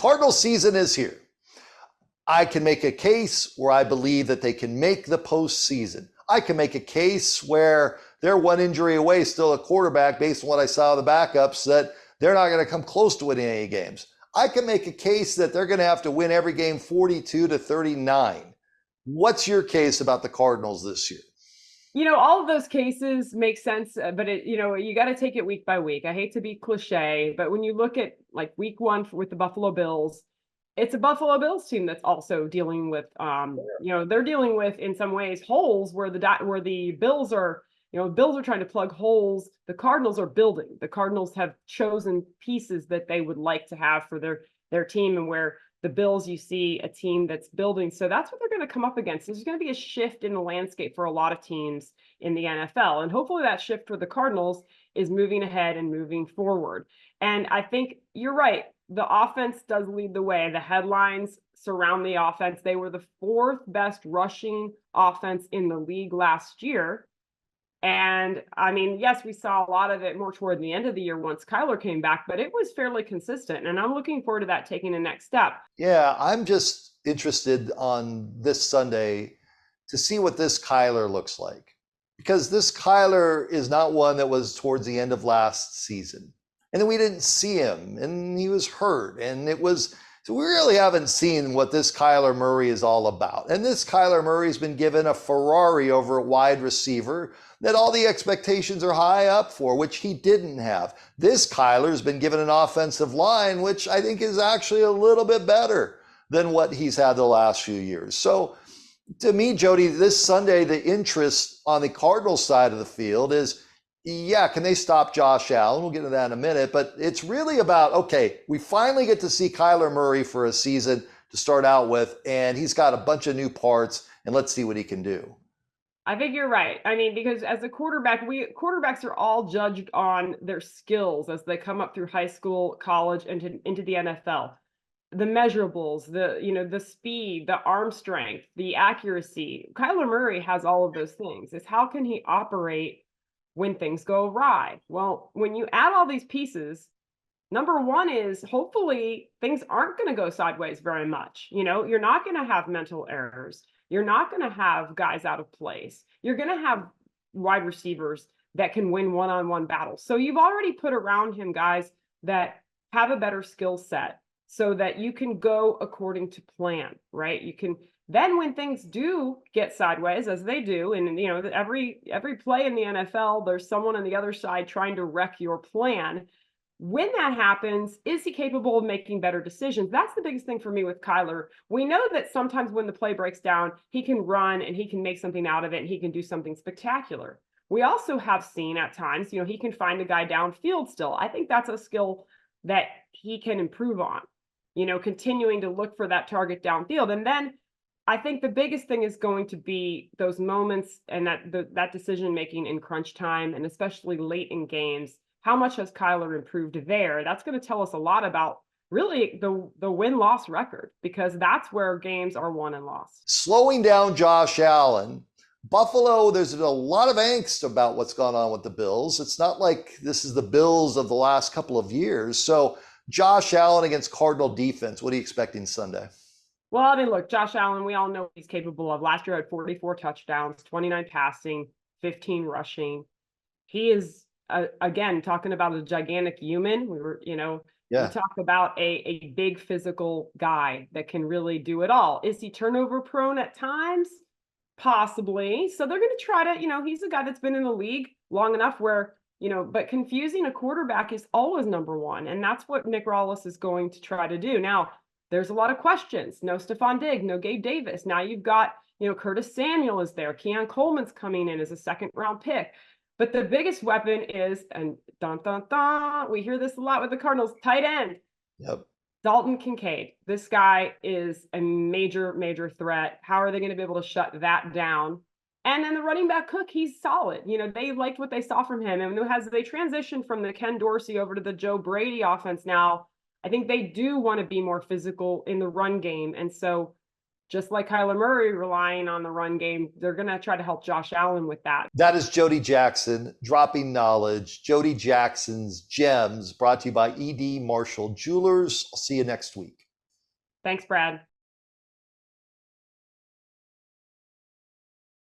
Cardinal season is here. I can make a case where I believe that they can make the postseason. I can make a case where they're one injury away still a quarterback based on what I saw of the backups that they're not going to come close to winning any games. I can make a case that they're going to have to win every game 42-39. What's your case about the Cardinals this year? All of those cases make sense, but you got to take it week by week. I hate to be cliche, but when you look at like week one with the Buffalo Bills, it's a Buffalo Bills team that's also dealing with, they're dealing with in some ways holes where the Bills are, Bills are trying to plug holes. The Cardinals are building. The Cardinals have chosen pieces that they would like to have for their team, and where the Bills, you see a team that's building. So that's what they're going to come up against. There's going to be a shift in the landscape for a lot of teams in the NFL. And hopefully that shift for the Cardinals is moving ahead and moving forward. And I think you're right. The offense does lead the way. The headlines surround the offense. They were the fourth best rushing offense in the league last year. And I mean, yes, we saw a lot of it more toward the end of the year once Kyler came back, but it was fairly consistent. And I'm looking forward to that taking the next step. Yeah, I'm just interested on this Sunday to see what this Kyler looks like. Because this Kyler is not one that was towards the end of last season. And then we didn't see him, and he was hurt. And so we really haven't seen what this Kyler Murray is all about. And this Kyler Murray has been given a Ferrari over a wide receiver that all the expectations are high up for, which he didn't have. This Kyler has been given an offensive line, which I think is actually a little bit better than what he's had the last few years. So to me, Jody, this Sunday, the interest on the Cardinals side of the field is, yeah, can they stop Josh Allen? We'll get into that in a minute, but it's really about, okay, we finally get to see Kyler Murray for a season to start out with, and he's got a bunch of new parts, and let's see what he can do. I think you're right. I mean, because as a quarterback, quarterbacks are all judged on their skills as they come up through high school, college, and into the NFL. The measurables, the speed, the arm strength, the accuracy. Kyler Murray has all of those things. It's how can he operate when things go awry? Well, when you add all these pieces, number one is hopefully things aren't going to go sideways very much. You're not going to have mental errors. You're not going to have guys out of place. You're going to have wide receivers that can win one-on-one battles. So you've already put around him guys that have a better skill set so that you can go according to plan, right? You can then, when things do get sideways, as they do, and every play in the NFL, there's someone on the other side trying to wreck your plan. When that happens, is he capable of making better decisions? That's the biggest thing for me with Kyler. We know that sometimes when the play breaks down, he can run and he can make something out of it and he can do something spectacular. We also have seen at times, he can find a guy downfield still. I think that's a skill that he can improve on, continuing to look for that target downfield. And then I think the biggest thing is going to be those moments and that decision making in crunch time, and especially late in games. How much has Kyler improved there? That's going to tell us a lot about really the win-loss record, because that's where games are won and lost. Slowing down Josh Allen. Buffalo, there's a lot of angst about what's gone on with the Bills. It's not like this is the Bills of the last couple of years. So Josh Allen against Cardinal defense, what are you expecting Sunday? Well, I mean, look, Josh Allen, we all know what he's capable of. Last year had 44 touchdowns, 29 passing, 15 rushing. He is, again, talking about a gigantic human. We talk about a big physical guy that can really do it all. Is he turnover prone at times? Possibly. So they're going to try to, he's a guy that's been in the league long enough where, but confusing a quarterback is always number one. And that's what Nick Rawlis is going to try to do. Now, there's a lot of questions. No Stephon Diggs, no Gabe Davis. Now you've got, Curtis Samuel is there. Keon Coleman's coming in as a second-round pick. But the biggest weapon is, and dun, dun, dun, we hear this a lot with the Cardinals, tight end. Yep. Dalton Kincaid. This guy is a major, major threat. How are they going to be able to shut that down? And then the running back Cook, he's solid. They liked what they saw from him. And as they transition from the Ken Dorsey over to the Joe Brady offense now, I think they do want to be more physical in the run game. And so just like Kyler Murray relying on the run game, they're going to try to help Josh Allen with that. That is Jody Jackson, dropping knowledge. Jody Jackson's Gems, brought to you by E.D. Marshall Jewelers. I'll see you next week. Thanks, Brad.